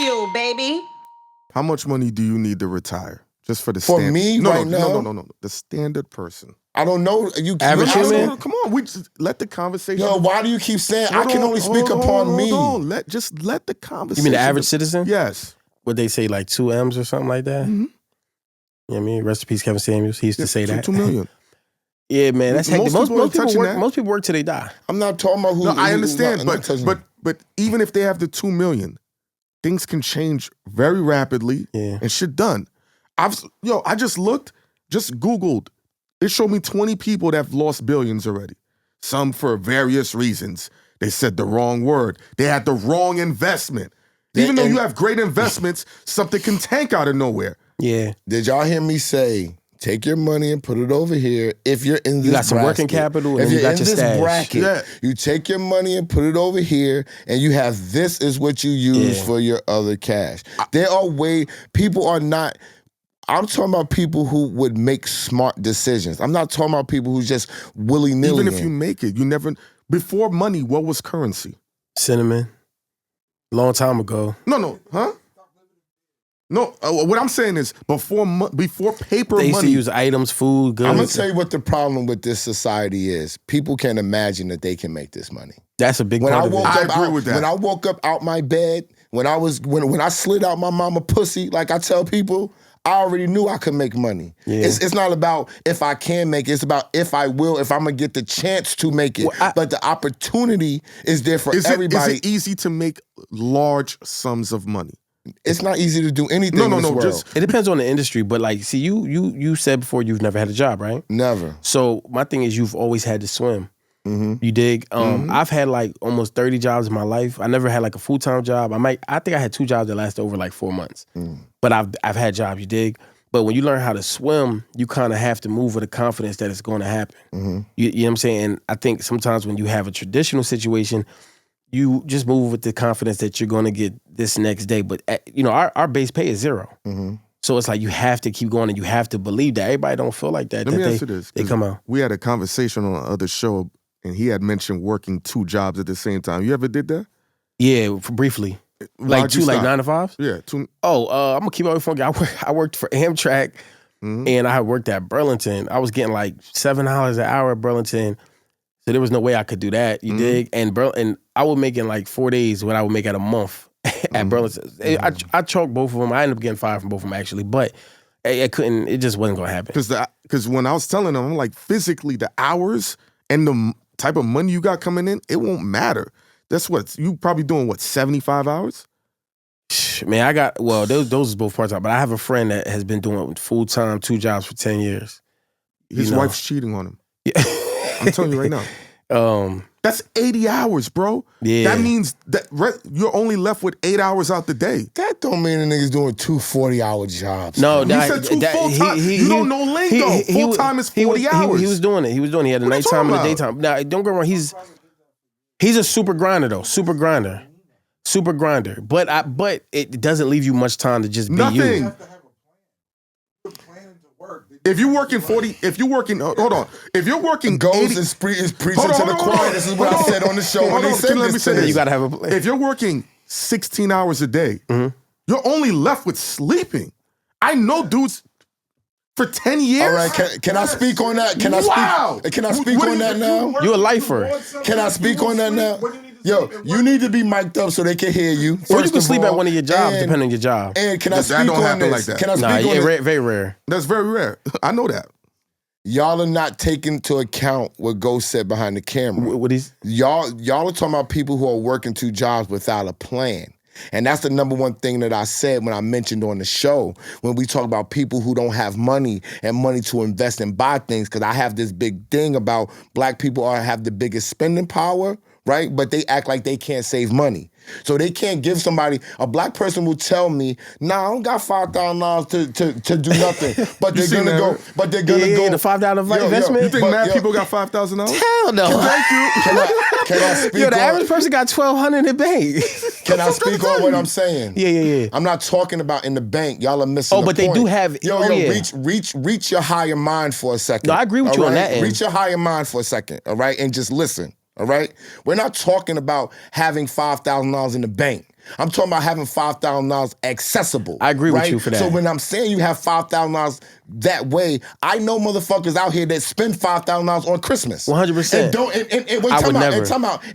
Bagfuel, baby. How much money do you need to retire? Just for the For me right now? No. The standard person. I don't know. You Average human? Come on, we just let the conversation. Yo, why do you keep saying I can only speak upon me? Hold on. Just let the conversation. You mean the average citizen? Yes. Would they say like 2 M's or something like that? Mm-hmm. You know what I mean? Rest in peace, Kevin Samuels. He used to say that. 2 million. Yeah, man. That's hectic. Most people work till they die. I'm not talking about who. No, I understand, but but even if they have the 2 million, things can change very rapidly and shit done. I just looked, just Googled. It showed me 20 people that have lost billions already. Some for various reasons. They said the wrong word. They had the wrong investment. Even though you have great investments, something can tank out of nowhere. Yeah. Did y'all hear me say, take your money and put it over here if you're in this You got some bracket. working capital and if then you you're got in your this stash. bracket, you take your money and put it over here and you have this is what you use for your other cash. People are not... I'm talking about people who would make smart decisions. I'm not talking about people who just willy-nilly. Even if you make it, you never... Before money, what was currency? Cinnamon. Long time ago. No. Huh? No, what I'm saying is before paper money... They used to use items, food, goods. I'm going to tell you what the problem with this society is. People can't imagine that they can make this money. That's a big part of it. I agree with that. When I woke up out my bed, when I slid out my mama pussy, like I tell people... I already knew I could make money. Yeah. It's not about if I can make it. It's about if I will, if I'm going to get the chance to make it. But the opportunity is there for everybody. Is it easy to make large sums of money? It's not easy to do anything in this world. It depends on the industry. But like, see, you said before you've never had a job, right? Never. So my thing is you've always had to swim. Mm-hmm. You dig? I've had like almost 30 jobs in my life. I never had like a full-time job. I think I had 2 jobs that lasted over like 4 months. But I've had jobs, you dig? But when you learn how to swim, you kind of have to move with the confidence that it's going to happen. You know what I'm saying? And I think sometimes when you have a traditional situation, you just move with the confidence that you're going to get this next day. But our base pay is 0. So it's like you have to keep going and you have to believe that. Everybody don't feel like that. Let me ask you this. They come out. We had a conversation on another show and he had mentioned working 2 jobs at the same time. You ever did that? Yeah, briefly. Like 2, like 9 to 5? Yeah, 2. Oh, I'm gonna keep it funky. I worked for Amtrak, and I worked at Burlington. I was getting like $7 an hour at Burlington, so there was no way I could do that. You dig? And I was making like 4 days what I would make at a month at Burlington. I chalked both of them. I ended up getting fired from both of them actually, but I couldn't. It just wasn't gonna happen. Because when I was telling them, I'm like, physically, the hours and the type of money you got coming in, it won't matter. That's what you probably doing. 75 hours? Man, those is both part-time, but I have a friend that has been doing full-time 2 jobs for 10 years. His wife's cheating on him. Yeah. I'm telling you right now. That's 80 hours, bro. Yeah. That means that you're only left with 8 hours out the day. That don't mean the nigga's doing 2 40-hour jobs. No, he said 2 full-time. You don't know lingo. Full-time is 40 hours. He was doing it. He had the nighttime and the daytime. Now, don't get me wrong. He's a super grinder, though. Super grinder. But it doesn't leave you much time to just be Nothing. you. You have to have a plan. If you're working 40, hold on. If you're working Goes 80, is preaching to the choir. This is what I said on the show when they said let me say this. You gotta have a plan. If you're working 16 hours a day, you're only left with sleeping. I know dudes for 10 years. All right, can I speak on that? Can I speak on that now? You a lifer. Can I speak on that now? Yo, you need to be mic'd up so they can hear you. Or you can sleep at one of your jobs, depending on your job. And can I speak on this? That don't happen like that. Can I speak on this? Very rare. That's very rare. I know that. Y'all are not taking into account what Ghost said behind the camera. What is? Y'all are talking about people who are working 2 jobs without a plan. And that's the number one thing that I said when I mentioned on the show, when we talk about people who don't have money and money to invest and buy things, because I have this big thing about black people have the biggest spending power, right? But they act like they can't save money. So they can't give somebody, a black person will tell me, nah, I don't got $5,000 to do nothing. But they're gonna go, the $5 investment? You think mad people got $5,000? Hell no. Thank you. Can I speak the average person got $1,200 in the bank. Can I speak on what I'm saying? Yeah. I'm not talking about in the bank. Y'all are missing the but point. they do have, reach your higher mind for a second. No, I agree with you on that end. Reach your higher mind for a second, all right? And just listen. All right? We're not talking about having $5,000 in the bank. I'm talking about having $5,000 accessible. I agree with right? you for that. So when I'm saying you have $5,000 that way, I know motherfuckers out here that spend $5,000 on Christmas. 100%. And don't and wait, I would never.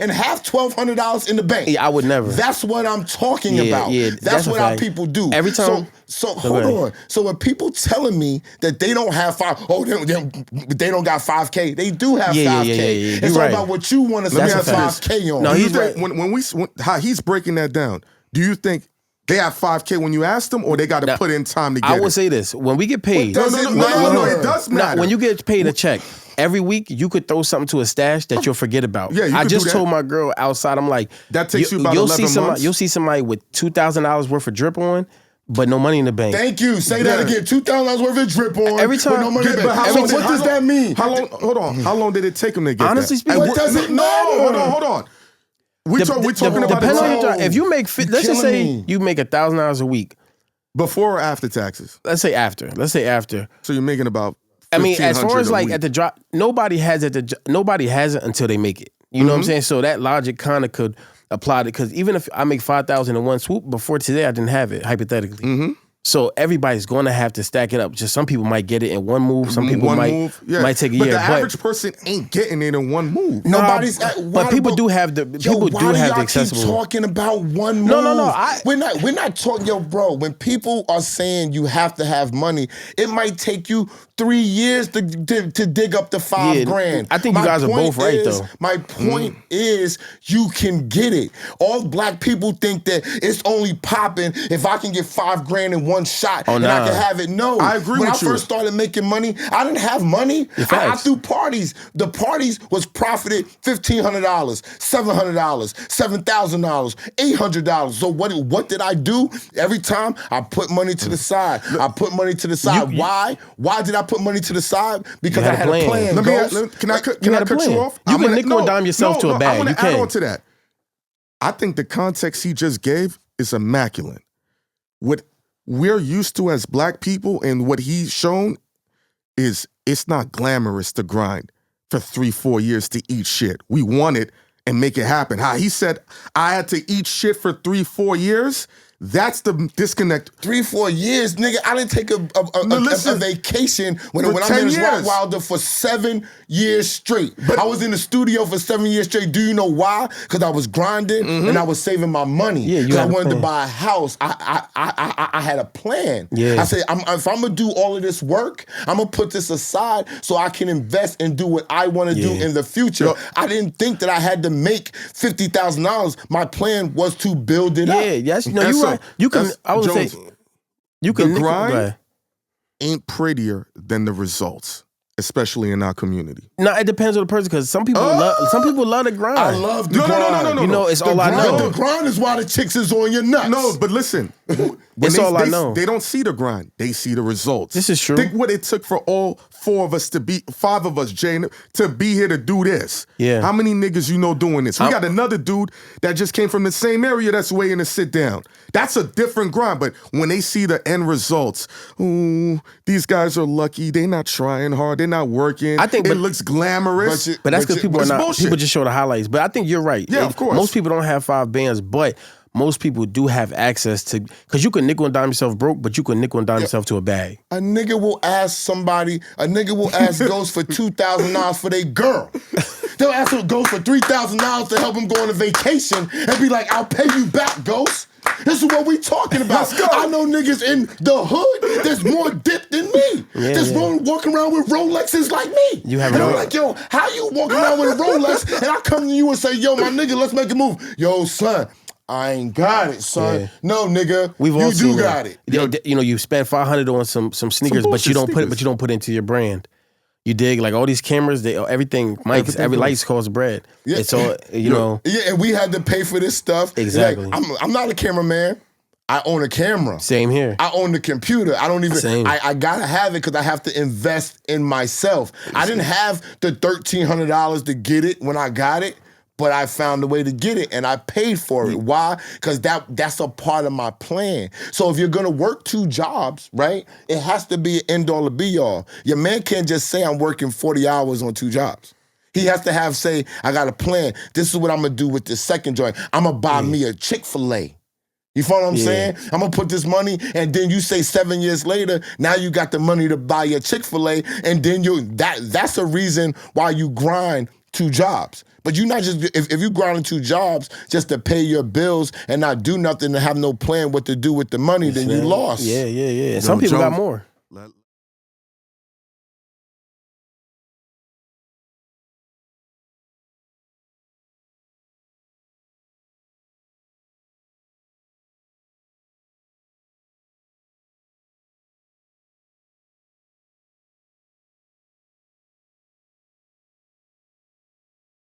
and have $1,200 in the bank. Yeah, I would never. That's what I'm talking about. Yeah, that's what our people do. Every time. So hold on. So when people telling me that they don't have they don't got 5K, they do have 5K. Yeah. It's all about what you want to spend 5K on. No, he's right. When how he's breaking that down, do you think they have 5K when you ask them, or they got to put in time to get it? I will say this: when we get paid, No, it does matter. No, when you get paid a check every week, you could throw something to a stash that you'll forget about. Yeah, I just told my girl outside, I'm like, that takes you about you'll 11 see months. You'll see somebody with $2,000 worth of drip on, but no money in the bank. Thank you. Say that again. $2,000 worth of drip on. Every time. With no money in the bank. But So what does that mean? How long? Hold on. How long did it take him to get Honestly that? speaking, what does it matter? Hold on. We talking about depends on the your job. If you make, let's just say me. you make $1,000 a week. before or after taxes. Let's say after. So you're making about. I mean, as far as a like week. at the drop, nobody has it until they make it. You know what I'm saying? So that logic kind of could apply to, because even if I make 5,000 in one swoop, before today I didn't have it, hypothetically. So everybody's going to have to stack it up. Just some people might get it in one move. Some people might take a year. But the average person ain't getting it in one move. Nobody's. But people do have the accessible. Keep talking about one move. No. We're not talking, yo, bro. When people are saying you have to have money, it might take you 3 years to dig up the $5,000. I think you guys are both right, though. My point is, you can get it. All black people think that it's only popping if I can get $5,000 in one shot and I can have it. No, I agree when with you. I first started making money, I didn't have money. I threw parties. The parties was profited $1,500, $700, $7,000, $800. So what did I do? Every time I put money to the side. Why? Why did I put money to the side? Because I had a plan. Can I cut you off? You can nickel and dime yourself to a bag. I want You to add can. on to that. I think the context he just gave is immaculate. What we're used to as black people and what he's shown is it's not glamorous to grind for 3-4 years to eat shit. We want it and make it happen. How he said, I had to eat shit for 3-4 years. That's the disconnect. 3-4 years, nigga. I didn't take a vacation when I managed Rottweiler for 7 years straight. But I was in the studio for 7 years straight. Do you know why? Because I was grinding and I was saving my money. Yeah, because I wanted to buy a house. I had a plan. Yeah. I said, if I'm gonna do all of this work, I'm gonna put this aside so I can invest and do what I want to do in the future. I didn't think that I had to make $50,000. My plan was to build it up. Yeah, yes. No, you right. You can. I would say you can. The grind ain't prettier than the results, especially in our community. No, it depends on the person, because some people love the grind. I love the grind. No. You know, it's all I know. The grind is why the chicks is on your nuts. No, but listen. It's all I know. They don't see the grind. They see the results. This is true. Think what it took for all 5 of us, Jay, to be here to do this. Yeah. How many niggas you know doing this? We got another dude that just came from the same area that's waiting to sit down. That's a different grind. But when they see the end results, ooh, these guys are lucky. They not trying hard. They're not working. I think it looks glamorous. But that's because people are not. Bullshit. People just show the highlights. But I think you're right. Yeah, of course. Most people don't have 5 bands, but most people do have access to, because you can nickel and dime yourself broke, but you can nickel and dime yourself to a bag. A nigga will ask Ghost for $2,000 for their girl. They'll ask Ghost for $3,000 to help him go on a vacation and be like, I'll pay you back, Ghost. This is what we talking about. I know niggas in the hood that's more dipped than me. Walking around with Rolexes like me. And I'm like, yo, how you walking around with a Rolex and I come to you and say, yo, my nigga, let's make a move. Yo, son, I ain't got it, son. Yeah. No, nigga, you do got it. You know, you spend $500 on some sneakers, but you don't put it into your brand. You dig? Like all these cameras, everything, mics, every lights costs bread. Yeah. It's all, you know. Yeah, and we had to pay for this stuff. Exactly. Like, I'm not a cameraman. I own a camera. Same here. I own the computer. I don't even. Same. I gotta have it because I have to invest in myself. I didn't have the $1,300 to get it when I got it. But I found a way to get it, and I paid for it. Why? Because that's a part of my plan. So if you're gonna work 2 jobs, right, it has to be an end-all or be-all. Your man can't just say, I'm working 40 hours on 2 jobs. He has to say, I got a plan. This is what I'm gonna do with the second joint. I'm gonna buy me a Chick-fil-A. You follow what I'm saying? I'm gonna put this money, and then you say 7 years later, now you got the money to buy your Chick-fil-A, and then that's a reason why you grind 2 jobs. But you not just if you grinding 2 jobs just to pay your bills and not do nothing and have no plan what to do with the money, then you lost. Yeah. Some people got more.